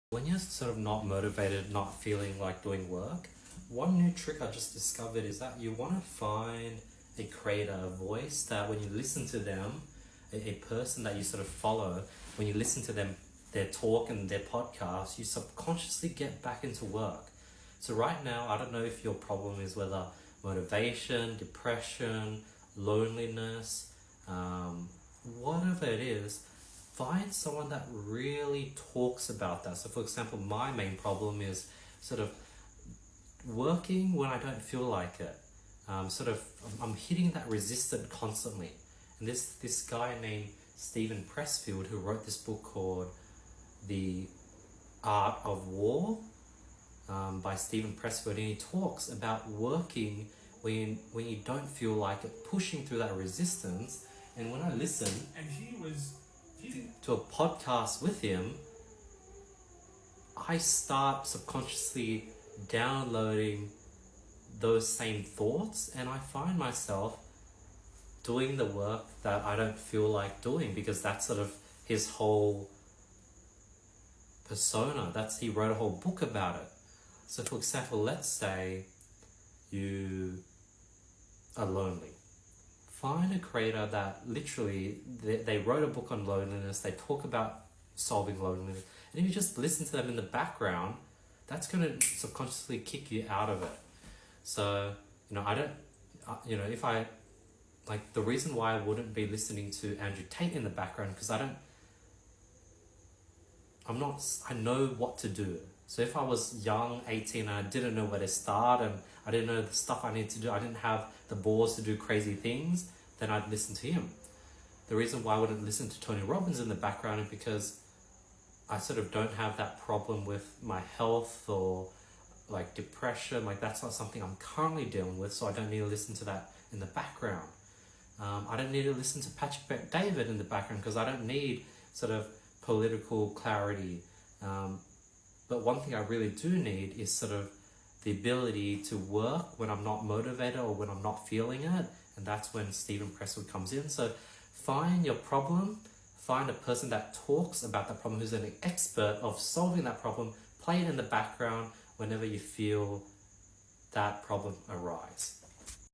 When you're sort of not motivated, not feeling like doing work, one new trick I just discovered is that you want to find a creator, a voice that when you listen to them, a person that you sort of follow, when you listen to them, their talk and their podcast, you subconsciously get back into work. So right now, I don't know if your problem is whether motivation, depression, loneliness, whatever it is, find someone that really talks about that. So for example, my main problem is sort of working when I don't feel like it. I'm hitting that resistance constantly. And this guy named Stephen Pressfield, who wrote this book called The Art of War, by Stephen Pressfield, and he talks about working when you don't feel like it, pushing through that resistance. And when I listen to a podcast with him, I start subconsciously downloading those same thoughts, and I find myself doing the work that I don't feel like doing, because that's sort of his whole persona. He wrote a whole book about it. So for example, let's say you are lonely. Find a creator that literally, they wrote a book on loneliness, they talk about solving loneliness, and if you just listen to them in the background, that's going to subconsciously kick you out of it. So, if I, like, the reason why I wouldn't be listening to Andrew Tate in the background, because I know what to do. So if I was young, 18, and I didn't know where to start, and I didn't know the stuff I need to do, I didn't have the balls to do crazy things, then I'd listen to him. The reason why I wouldn't listen to Tony Robbins in the background is because I sort of don't have that problem with my health or like depression. Like, that's not something I'm currently dealing with, so I don't need to listen to that in the background. I don't need to listen to Patrick Bet-David in the background because I don't need sort of political clarity. But one thing I really do need is sort of the ability to work when I'm not motivated or when I'm not feeling it. And that's when Stephen Pressfield comes in. So find your problem, find a person that talks about that problem, who's an expert of solving that problem, play it in the background whenever you feel that problem arise.